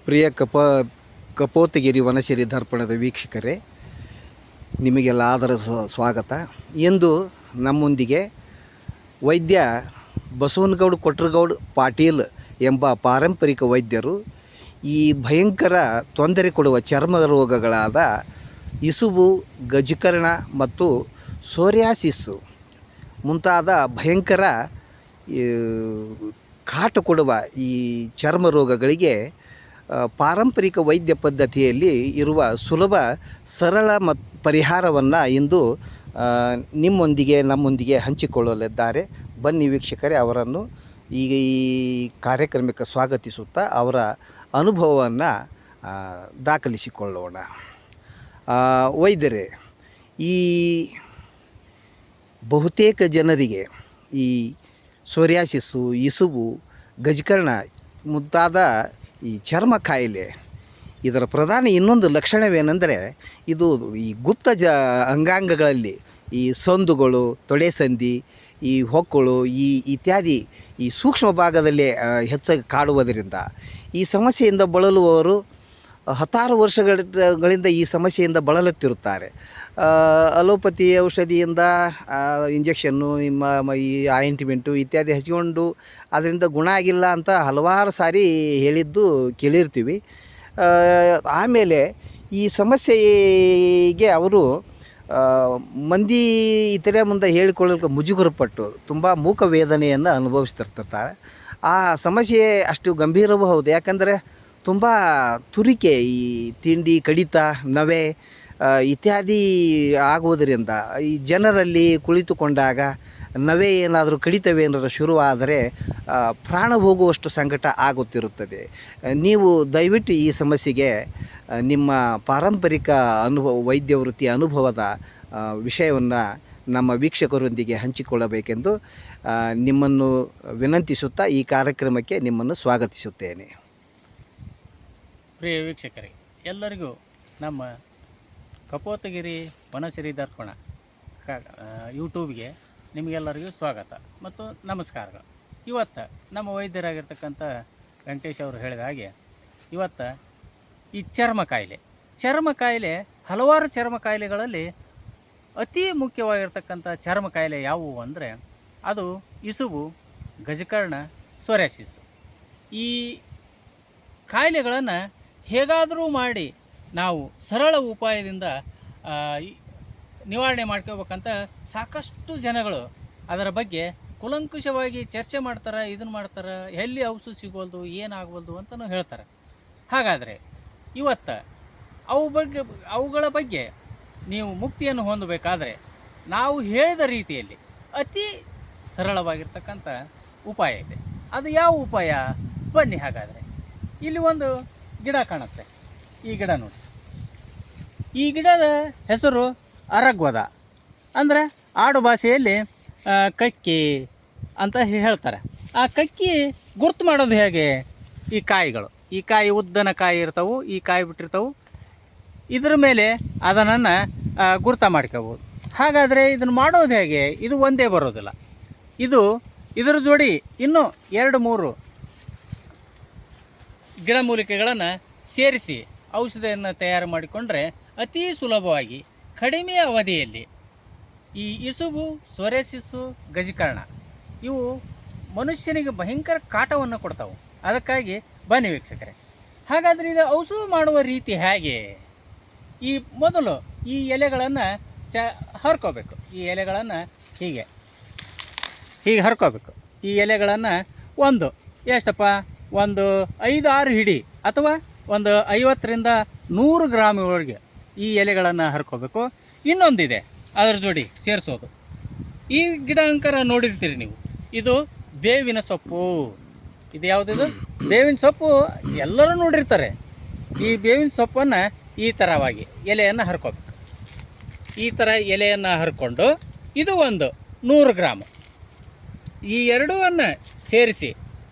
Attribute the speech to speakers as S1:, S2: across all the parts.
S1: ಪ್ರಿಯ ಕಪೋತಗಿರಿ ವನಸಿರಿ ದರ್ಪಣದ ವೀಕ್ಷಕರೇ, ನಿಮಗೆಲ್ಲ ಆದರ ಸ್ವಾಗತ. ಎಂದು ನಮ್ಮೊಂದಿಗೆ ವೈದ್ಯ ಬಸವನಗೌಡ ಕೊಟ್ರಗೌಡ ಪಾಟೀಲ್ ಎಂಬ ಪಾರಂಪರಿಕ ವೈದ್ಯರು ಈ ಭಯಂಕರ ತೊಂದರೆ ಕೊಡುವ ಚರ್ಮ ರೋಗಗಳಾದ ಇಸುಬು, ಗಜಕರ್ಣ ಮತ್ತು ಸೋರಿಯಾಸಿಸ್ ಮುಂತಾದ ಭಯಂಕರ ಕಾಟ ಕೊಡುವ ಈ ಚರ್ಮ ರೋಗಗಳಿಗೆ ಪಾರಂಪರಿಕ ವೈದ್ಯ ಪದ್ಧತಿಯಲ್ಲಿ ಇರುವ ಸುಲಭ ಸರಳ ಮತ್ತು ಪರಿಹಾರವನ್ನು ಇಂದು ನಮ್ಮೊಂದಿಗೆ ಹಂಚಿಕೊಳ್ಳಲಿದ್ದಾರೆ. ಬನ್ನಿ ವೀಕ್ಷಕರೇ, ಅವರನ್ನು ಈ ಕಾರ್ಯಕ್ರಮಕ್ಕೆ ಸ್ವಾಗತಿಸುತ್ತಾ ಅವರ ಅನುಭವವನ್ನು ದಾಖಲಿಸಿಕೊಳ್ಳೋಣ. ವೈದ್ಯರೇ, ಈ ಬಹುತೇಕ ಜನರಿಗೆ ಈ ಸೋರಿಯಾಸಿಸ್ಸು, ಇಸುಬು, ಗಜಕರ್ಣ ಮುಂತಾದ ಈ ಚರ್ಮ ಕಾಯಿಲೆ, ಇದರ ಪ್ರಧಾನ ಇನ್ನೊಂದು ಲಕ್ಷಣವೇನೆಂದರೆ ಇದು ಈ ಗುಪ್ತ ಅಂಗಾಂಗಗಳಲ್ಲಿ ಈ ಸಂದುಗಳು, ತೊಡೆ ಸಂದಿ, ಈ ಹೊಕ್ಕಳು ಇತ್ಯಾದಿ ಈ ಸೂಕ್ಷ್ಮ ಭಾಗದಲ್ಲಿ ಹೆಚ್ಚಾಗಿ ಕಾಡುವುದರಿಂದ ಈ ಸಮಸ್ಯೆಯಿಂದ ಬಳಲುವವರು ಹತ್ತಾರು ವರ್ಷಗಳಿಂದ ಈ ಸಮಸ್ಯೆಯಿಂದ ಬಳಲುತ್ತಿರುತ್ತಾರೆ. ಅಲೋಪತಿ ಔಷಧಿಯಿಂದ ಇಂಜೆಕ್ಷನ್ನು, ಈ ಆಯಿಂಟ್ಮೆಂಟು ಇತ್ಯಾದಿ ಹಚ್ಕೊಂಡು ಅದರಿಂದ ಗುಣ ಆಗಿಲ್ಲ ಅಂತ ಹಲವಾರು ಸಾರಿ ಹೇಳಿದ್ದು ಕೇಳಿರ್ತೀವಿ. ಆಮೇಲೆ ಈ ಸಮಸ್ಯೆಗೆ ಅವರು ಮಂದಿ ಇತರೆ ಮುಂದೆ ಹೇಳಿಕೊಳ್ಳಲಿಕ್ಕೆ ಮುಜುಗರಪಟ್ಟು ತುಂಬ ಮೂಕ ವೇದನೆಯನ್ನು ಅನುಭವಿಸ್ತಿರ್ತಾರೆ. ಆ ಸಮಸ್ಯೆ ಅಷ್ಟು ಗಂಭೀರವೂ ಹೌದು. ಯಾಕಂದರೆ ತುಂಬ ತುರಿಕೆ, ಈ ತಿಂಡಿ, ಕಡಿತ, ನವೆ ಇತ್ಯಾದಿ ಆಗುವುದರಿಂದ ಈ ಜನರಲ್ಲಿ ಕುಳಿತುಕೊಂಡಾಗ ನವೆ ಏನಾದರೂ ಕಡಿತವೇನಾದರೂ ಶುರುವಾದರೆ ಪ್ರಾಣ ಹೋಗುವಷ್ಟು ಸಂಕಟ ಆಗುತ್ತಿರುತ್ತದೆ. ನೀವು ದಯವಿಟ್ಟು ಈ ಸಮಸ್ಯೆಗೆ ನಿಮ್ಮ ಪಾರಂಪರಿಕ ವೈದ್ಯ ವೃತ್ತಿ ಅನುಭವದ ವಿಷಯವನ್ನು ನಮ್ಮ ವೀಕ್ಷಕರೊಂದಿಗೆ ಹಂಚಿಕೊಳ್ಳಬೇಕೆಂದು ನಿಮ್ಮನ್ನು ವಿನಂತಿಸುತ್ತಾ ಈ ಕಾರ್ಯಕ್ರಮಕ್ಕೆ ನಿಮ್ಮನ್ನು ಸ್ವಾಗತಿಸುತ್ತೇನೆ.
S2: ಪ್ರಿಯ ವೀಕ್ಷಕರೇ, ಎಲ್ಲರಿಗೂ ನಮ್ಮ ಕಪೋತಗಿರಿ ವನಸಿರಿ ದರ್ಪಣ ಯೂಟ್ಯೂಬ್ಗೆ ನಿಮಗೆಲ್ಲರಿಗೂ ಸ್ವಾಗತ ಮತ್ತು ನಮಸ್ಕಾರಗಳು. ಇವತ್ತು ನಮ್ಮ ವೈದ್ಯರಾಗಿರ್ತಕ್ಕಂಥ ವೆಂಕಟೇಶ್ ಅವರು ಹೇಳಿದ ಹಾಗೆ ಇವತ್ತು ಈ ಚರ್ಮ ಕಾಯಿಲೆ ಹಲವಾರು ಚರ್ಮ ಕಾಯಿಲೆಗಳಲ್ಲಿ ಅತಿ ಮುಖ್ಯವಾಗಿರ್ತಕ್ಕಂಥ ಚರ್ಮ ಕಾಯಿಲೆ ಯಾವುವು ಅಂದರೆ ಅದು ಇಸುಬು, ಗಜಕರ್ಣ, ಸೋರಿಯಾಸಿಸ್. ಈ ಕಾಯಿಲೆಗಳನ್ನು ಹೇಗಾದರೂ ಮಾಡಿ ನಾವು ಸರಳ ಉಪಾಯದಿಂದ ನಿವಾರಣೆ ಮಾಡ್ಕೋಬೇಕಂತ ಸಾಕಷ್ಟು ಜನಗಳು ಅದರ ಬಗ್ಗೆ ಕುಲಂಕುಷವಾಗಿ ಚರ್ಚೆ ಮಾಡ್ತಾರೆ, ಇದನ್ನು ಮಾಡ್ತಾರೆ, ಎಲ್ಲಿ ಔಷಧ ಸಿಗೋಲ್ದು, ಏನಾಗವಲ್ದು ಅಂತಲೂ ಹೇಳ್ತಾರೆ. ಹಾಗಾದರೆ ಇವತ್ತು ಅವುಗಳ ಬಗ್ಗೆ ನೀವು ಮುಕ್ತಿಯನ್ನು ಹೊಂದಬೇಕಾದ್ರೆ ನಾವು ಹೇಳಿದ ರೀತಿಯಲ್ಲಿ ಅತಿ ಸರಳವಾಗಿರ್ತಕ್ಕಂಥ ಉಪಾಯ ಇದೆ. ಅದು ಯಾವ ಉಪಾಯ? ಬನ್ನಿ. ಹಾಗಾದರೆ ಇಲ್ಲಿ ಒಂದು ಗಿಡ ಕಾಣುತ್ತೆ. ಈ ಗಿಡ ನೋಡಿ. ಈ ಗಿಡದ ಹೆಸರು ಅರಗ್ವದ, ಅಂದರೆ ಆಡು ಭಾಷೆಯಲ್ಲಿ ಕಕ್ಕಿ ಅಂತ ಹೇಳ್ತಾರೆ. ಆ ಕಕ್ಕಿ ಗುರ್ತು ಮಾಡೋದು ಹೇಗೆ? ಈ ಕಾಯಿ ಉದ್ದನ ಕಾಯಿ ಇರ್ತವೆ, ಈ ಕಾಯಿ ಬಿಟ್ಟಿರ್ತವೆ. ಇದ್ರ ಮೇಲೆ ಅದನ್ನು ಗುರ್ತ ಮಾಡ್ಕೋಬೋದು. ಹಾಗಾದರೆ ಇದನ್ನು ಮಾಡೋದು ಹೇಗೆ? ಇದು ಒಂದೇ ಬರೋದಿಲ್ಲ. ಇದರ ಜೋಡಿ ಇನ್ನೂ 2-3 ಗಿಡಮೂಲಿಕೆಗಳನ್ನು ಸೇರಿಸಿ ಔಷಧಿಯನ್ನು ತಯಾರು ಮಾಡಿಕೊಂಡ್ರೆ ಅತಿ ಸುಲಭವಾಗಿ ಕಡಿಮೆ ಅವಧಿಯಲ್ಲಿ ಈ ಇಸುಬು, ಸೋರಿಯಾಸಿಸ್ಸು, ಗಜಕರ್ಣ ಇವು ಮನುಷ್ಯನಿಗೆ ಭಯಂಕರ ಕಾಟವನ್ನು ಕೊಡ್ತಾವೆ. ಅದಕ್ಕಾಗಿ ಬನ್ನಿ ವೀಕ್ಷಕರೇ, ಹಾಗಾದರೆ ಇದು ಔಷಧ ಮಾಡುವ ರೀತಿ ಹೇಗೆ? ಈ ಮೊದಲು ಈ ಎಲೆಗಳನ್ನು ಹರ್ಕೋಬೇಕು. ಈ ಎಲೆಗಳನ್ನು ಹೀಗೆ ಹರ್ಕೋಬೇಕು. ಈ ಎಲೆಗಳನ್ನು ಒಂದು 5-6 ಹಿಡಿ ಅಥವಾ ಒಂದು 50-100 ಗ್ರಾಮ್ವರೆಗೆ ಈ ಎಲೆಗಳನ್ನು ಹರ್ಕೋಬೇಕು. ಇನ್ನೊಂದಿದೆ, ಅದರ ಜೋಡಿ ಸೇರಿಸೋದು. ಈ ಗಿಡ ಅಂಕರ ನೋಡಿರ್ತೀರಿ ನೀವು, ಇದು ಬೇವಿನ ಸೊಪ್ಪು. ಇದು ಯಾವುದಿದು? ಬೇವಿನ ಸೊಪ್ಪು ಎಲ್ಲರೂ ನೋಡಿರ್ತಾರೆ. ಈ ಬೇವಿನ ಸೊಪ್ಪನ್ನು ಈ ಥರವಾಗಿ ಎಲೆಯನ್ನು ಹರ್ಕೋಬೇಕು. ಈ ಥರ ಎಲೆಯನ್ನು ಹರ್ಕೊಂಡು ಇದು ಒಂದು 100 ಗ್ರಾಮ್. ಈ ಎರಡೂವನ್ನು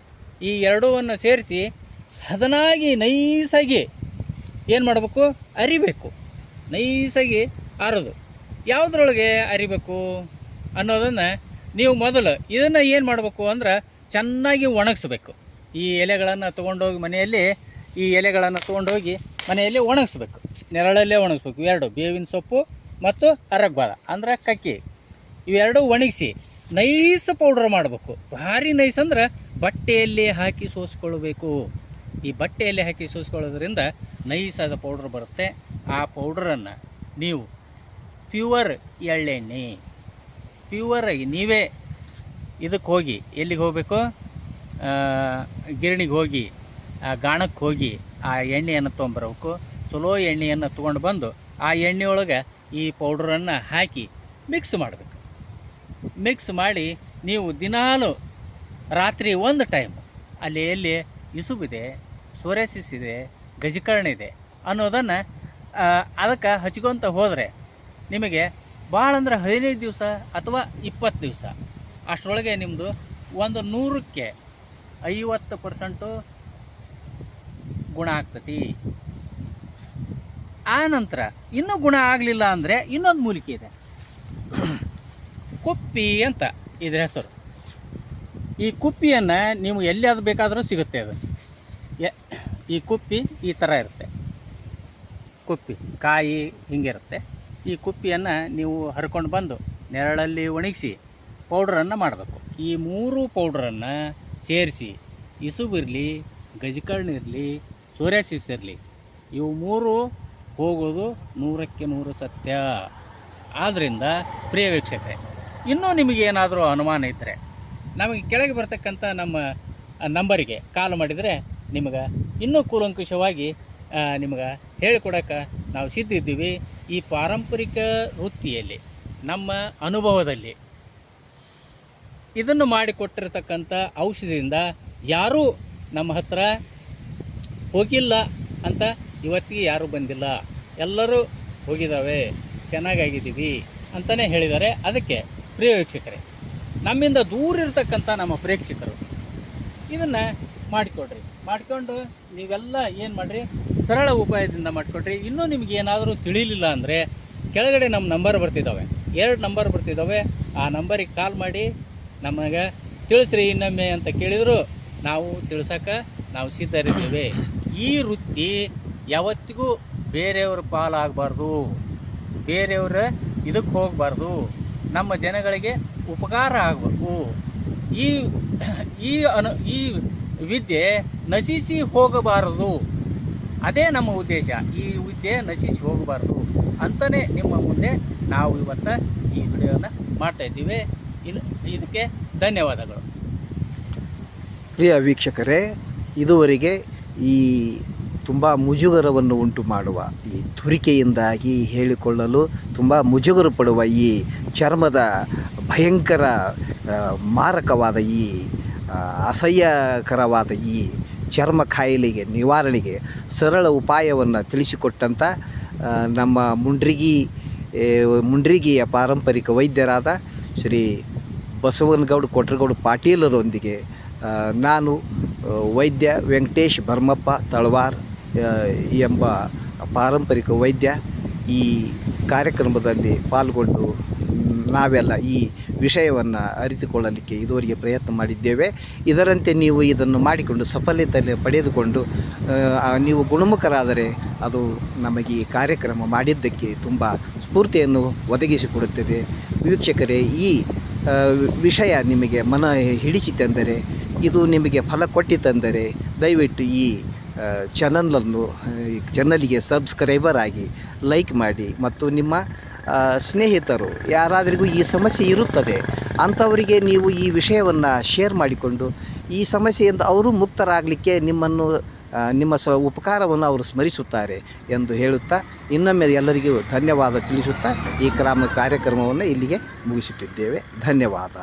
S2: ಸೇರಿಸಿ ಹದನಾಗಿ ನೈಸಾಗಿ ಏನು ಮಾಡಬೇಕು? ಅರಿಬೇಕು. ನೈಸಾಗಿ ಅರೋದು. ಯಾವುದ್ರೊಳಗೆ ಅರಿಬೇಕು ಅನ್ನೋದನ್ನು ನೀವು ಮೊದಲು ಇದನ್ನು ಏನು ಮಾಡಬೇಕು ಅಂದ್ರೆ ಚೆನ್ನಾಗಿ ಒಣಗಿಸ್ಬೇಕು. ಈ ಎಲೆಗಳನ್ನು ತೊಗೊಂಡೋಗಿ ಮನೆಯಲ್ಲಿ ಈ ಎಲೆಗಳನ್ನು ತೊಗೊಂಡೋಗಿ ಮನೆಯಲ್ಲಿ ಒಣಗಿಸ್ಬೇಕು, ನೆರಳಲ್ಲೇ ಒಣಗಿಸ್ಬೇಕು. ಇವೆರಡು ಬೇವಿನ ಸೊಪ್ಪು ಮತ್ತು ಅರಗ್ವಾದ ಅಂದ್ರೆ ಕಕ್ಕಿ, ಇವೆರಡು ಒಣಗಿಸಿ ನೈಸ್ ಪೌಡ್ರ್ ಮಾಡಬೇಕು. ಭಾರಿ ನೈಸ್ ಅಂದ್ರೆ ಬಟ್ಟೆಯಲ್ಲಿ ಹಾಕಿ ಸೋಸ್ಕೊಳ್ಬೇಕು. ಈ ಬಟ್ಟೆಯಲ್ಲಿ ಹಾಕಿ ಸೋಸ್ಕೊಳ್ಳೋದ್ರಿಂದ ನೈಸಾದ ಪೌಡ್ರ್ ಬರುತ್ತೆ. ಆ ಪೌಡ್ರನ್ನು ನೀವು ಪ್ಯೂವರ್ ಎಳ್ಳೆಣ್ಣೆ, ಪ್ಯೂವರಾಗಿ ನೀವೇ ಇದಕ್ಕೆ ಹೋಗಿ, ಎಲ್ಲಿಗೆ ಹೋಗಬೇಕು, ಗಿರಣಿಗೆ ಹೋಗಿ, ಗಾಣಕ್ಕೆ ಹೋಗಿ ಆ ಎಣ್ಣೆಯನ್ನು ತೊಗೊಂಬರ್ಬೇಕು. ಚಲೋ ಎಣ್ಣೆಯನ್ನು ತೊಗೊಂಡು ಬಂದು ಆ ಎಣ್ಣೆಯೊಳಗೆ ಈ ಪೌಡ್ರನ್ನು ಹಾಕಿ ಮಿಕ್ಸ್ ಮಾಡಬೇಕು. ಮಿಕ್ಸ್ ಮಾಡಿ ನೀವು ದಿನಾಲು ರಾತ್ರಿ ಒಂದು ಟೈಮ್ ಅಲ್ಲಿ ಎಲ್ಲಿ ಇಸುಬಿದೆ, ಸೋರೆಸಿಸ್ ಇದೆ, ಗಜಕರ್ಣ ಇದೆ ಅನ್ನೋದನ್ನು ಅದಕ್ಕೆ ಹಚ್ಕೊತ ಹೋದರೆ ನಿಮಗೆ ಭಾಳ ಅಂದ್ರೆ 15 ದಿವಸ ಅಥವಾ 20 ದಿವಸ ಅಷ್ಟರೊಳಗೆ ನಿಮ್ಮದು ಒಂದು 100ಕ್ಕೆ 50% ಗುಣ ಆಗ್ತತಿ. ಆ ನಂತರ ಇನ್ನೂ ಗುಣ ಆಗಲಿಲ್ಲ ಅಂದರೆ ಇನ್ನೊಂದು ಮೂಲಿಕೆ ಇದೆ, ಕುಪ್ಪಿ ಅಂತ ಇದ್ರ ಹೆಸರು. ಈ ಕುಪ್ಪಿಯನ್ನು ನೀವು ಎಲ್ಲಿಯಾದ್ರು ಬೇಕಾದರೂ ಸಿಗುತ್ತೆ. ಅದು ಈ ಕುಪ್ಪಿ ಈ ಥರ ಇರುತ್ತೆ, ಕುಪ್ಪಿ ಕಾಯಿ ಹಿಂಗಿರುತ್ತೆ. ಈ ಕುಪ್ಪಿಯನ್ನು ನೀವು ಹರ್ಕೊಂಡು ಬಂದು ನೆರಳಲ್ಲಿ ಒಣಗಿಸಿ ಪೌಡ್ರನ್ನು ಮಾಡಬೇಕು. ಈ 3 ಪೌಡ್ರನ್ನು ಸೇರಿಸಿ, ಇಸುಬಿರಲಿ, ಗಜಕರ್ಣ ಇರಲಿ, ಸೋರಿಯಾಸಿಸ್ ಇರಲಿ, ಇವು 3 ಹೋಗೋದು 100ಕ್ಕೆ 100 ಸತ್ಯ. ಆದ್ದರಿಂದ ಪ್ರಿಯ ವೀಕ್ಷಕರೇ, ಇನ್ನೂ ನಿಮಗೇನಾದರೂ ಅನುಮಾನ ಇದ್ದರೆ ನಮಗೆ ಕೆಳಗೆ ಬರ್ತಕ್ಕಂಥ ನಮ್ಮ ನಂಬರಿಗೆ ಕಾಲ್ ಮಾಡಿದರೆ ನಿಮಗೆ ಇನ್ನೂ ಕೂಲಂಕುಷವಾಗಿ ನಿಮಗೆ ಹೇಳಿಕೊಡೋಕೆ ನಾವು ಸಿದ್ಧಿದ್ದೀವಿ. ಈ ಪಾರಂಪರಿಕ ವೃತ್ತಿಯಲ್ಲಿ ನಮ್ಮ ಅನುಭವದಲ್ಲಿ ಇದನ್ನು ಮಾಡಿಕೊಟ್ಟಿರತಕ್ಕಂಥ ಔಷಧಿಯಿಂದ ಯಾರೂ ನಮ್ಮ ಹತ್ರ ಹೋಗಿಲ್ಲ ಅಂತ ಇವತ್ತಿಗೆ ಯಾರೂ ಬಂದಿಲ್ಲ. ಎಲ್ಲರೂ ಹೋಗಿದ್ದಾವೆ, ಚೆನ್ನಾಗಾಗಿದ್ದೀವಿ ಅಂತಲೇ ಹೇಳಿದ್ದಾರೆ. ಅದಕ್ಕೆ ಪ್ರಿಯ ವೀಕ್ಷಕರೇ, ನಮ್ಮಿಂದ ದೂರ ಇರತಕ್ಕಂಥ ನಮ್ಮ ಪ್ರೇಕ್ಷಕರು ಇದನ್ನು ಮಾಡಿಕೊಂಡು ನೀವೆಲ್ಲ ಏನು ಮಾಡಿರಿ, ಸರಳ ಉಪಾಯದಿಂದ ಮಾಡಿಕೊಡ್ರಿ. ಇನ್ನೂ ನಿಮ್ಗೆ ಏನಾದರೂ ತಿಳಿಲಿಲ್ಲ ಅಂದರೆ ಕೆಳಗಡೆ ನಮ್ಮ ನಂಬರ್ ಬರ್ತಿದ್ದಾವೆ, 2 ನಂಬರ್ ಬರ್ತಿದ್ದಾವೆ. ಆ ನಂಬರಿಗೆ ಕಾಲ್ ಮಾಡಿ ನಮಗೆ ತಿಳಿಸ್ರಿ ಇನ್ನೊಮ್ಮೆ ಅಂತ ಕೇಳಿದ್ರು ನಾವು ತಿಳ್ಸೋಕೆ ನಾವು ಸಿದ್ಧರಿದ್ದೇವೆ. ಈ ವೃತ್ತಿ ಯಾವತ್ತಿಗೂ ಬೇರೆಯವ್ರ ಪಾಲಾಗಬಾರ್ದು, ಬೇರೆಯವರ ಇದಕ್ಕೆ ಹೋಗಬಾರ್ದು, ನಮ್ಮ ಜನಗಳಿಗೆ ಉಪಕಾರ ಆಗಬೇಕು. ಈ ವಿದ್ಯೆ ನಶಿಸಿ ಹೋಗಬಾರದು, ಅದೇ ನಮ್ಮ ಉದ್ದೇಶ. ಈ ವಿದ್ಯೆ ನಶಿಸಿ ಹೋಗಬಾರ್ದು ಅಂತಲೇ ನಿಮ್ಮ ಮುಂದೆ ನಾವು ಇವತ್ತು ಈ ವಿಡಿಯೋನ ಮಾಡ್ತಾಯಿದ್ದೀವಿ. ಇದಕ್ಕೆ ಧನ್ಯವಾದಗಳು.
S1: ಪ್ರಿಯ ವೀಕ್ಷಕರೇ, ಇದುವರೆಗೆ ಈ ತುಂಬ ಮುಜುಗರವನ್ನು ಉಂಟು ಮಾಡುವ, ಈ ತುರಿಕೆಯಿಂದಾಗಿ ಹೇಳಿಕೊಳ್ಳಲು ತುಂಬ ಮುಜುಗರ ಪಡುವ ಈ ಚರ್ಮದ ಭಯಂಕರ ಮಾರಕವಾದ ಈ ಅಸಹ್ಯಕರವಾದ ಈ ಚರ್ಮ ಕಾಯಿಲೆಗೆ ನಿವಾರಣೆಗೆ ಸರಳ ಉಪಾಯವನ್ನು ತಿಳಿಸಿಕೊಟ್ಟಂಥ ನಮ್ಮ ಮುಂಡ್ರಿಗಿಯ ಪಾರಂಪರಿಕ ವೈದ್ಯರಾದ ಶ್ರೀ ಬಸವನಗೌಡ ಕೊಟ್ರಗೌಡ ಪಾಟೀಲರೊಂದಿಗೆ ನಾನು ವೈದ್ಯ ವೆಂಕಟೇಶ್ ಭರ್ಮಪ್ಪ ತಳವಾರ್ ಎಂಬ ಪಾರಂಪರಿಕ ವೈದ್ಯ ಈ ಕಾರ್ಯಕ್ರಮದಲ್ಲಿ ಪಾಲ್ಗೊಂಡು ನಾವೆಲ್ಲ ಈ ವಿಷಯವನ್ನು ಅರಿತುಕೊಳ್ಳಲಿಕ್ಕೆ ಇದುವರೆಗೆ ಪ್ರಯತ್ನ ಮಾಡಿದ್ದೇವೆ. ಇದರಂತೆ ನೀವು ಇದನ್ನು ಮಾಡಿಕೊಂಡು ಸಫಲತೆ ಪಡೆದುಕೊಂಡು ನೀವು ಗುಣಮುಖರಾದರೆ ಅದು ನಮಗೆ ಈ ಕಾರ್ಯಕ್ರಮ ಮಾಡಿದ್ದಕ್ಕೆ ತುಂಬ ಸ್ಫೂರ್ತಿಯನ್ನು ಒದಗಿಸಿಕೊಡುತ್ತದೆ. ವೀಕ್ಷಕರೇ, ಈ ವಿಷಯ ನಿಮಗೆ ಮನ ಹಿಡಿಸಿತೆಂದರೆ, ಇದು ನಿಮಗೆ ಫಲ ಕೊಟ್ಟಿತೆಂದರೆ ದಯವಿಟ್ಟು ಈ ಚಾನಲ್ಗೆ ಸಬ್ಸ್ಕ್ರೈಬರ್ ಆಗಿ ಲೈಕ್ ಮಾಡಿ ಮತ್ತು ನಿಮ್ಮ ಸ್ನೇಹಿತರು ಯಾರಾದರಿಗೂ ಈ ಸಮಸ್ಯೆ ಇರುತ್ತದೆ ಅಂಥವರಿಗೆ ನೀವು ಈ ವಿಷಯವನ್ನು ಶೇರ್ ಮಾಡಿಕೊಂಡು ಈ ಸಮಸ್ಯೆಯಿಂದ ಅವರು ಮುಕ್ತರಾಗಲಿಕ್ಕೆ ನಿಮ್ಮ ಉಪಕಾರವನ್ನು ಅವರು ಸ್ಮರಿಸುತ್ತಾರೆ ಎಂದು ಹೇಳುತ್ತಾ ಇನ್ನೊಮ್ಮೆ ಎಲ್ಲರಿಗೂ ಧನ್ಯವಾದ ತಿಳಿಸುತ್ತಾ ಈ ಕಾರ್ಯಕ್ರಮವನ್ನು ಇಲ್ಲಿಗೆ ಮುಗಿಸುತ್ತಿದ್ದೇವೆ. ಧನ್ಯವಾದ.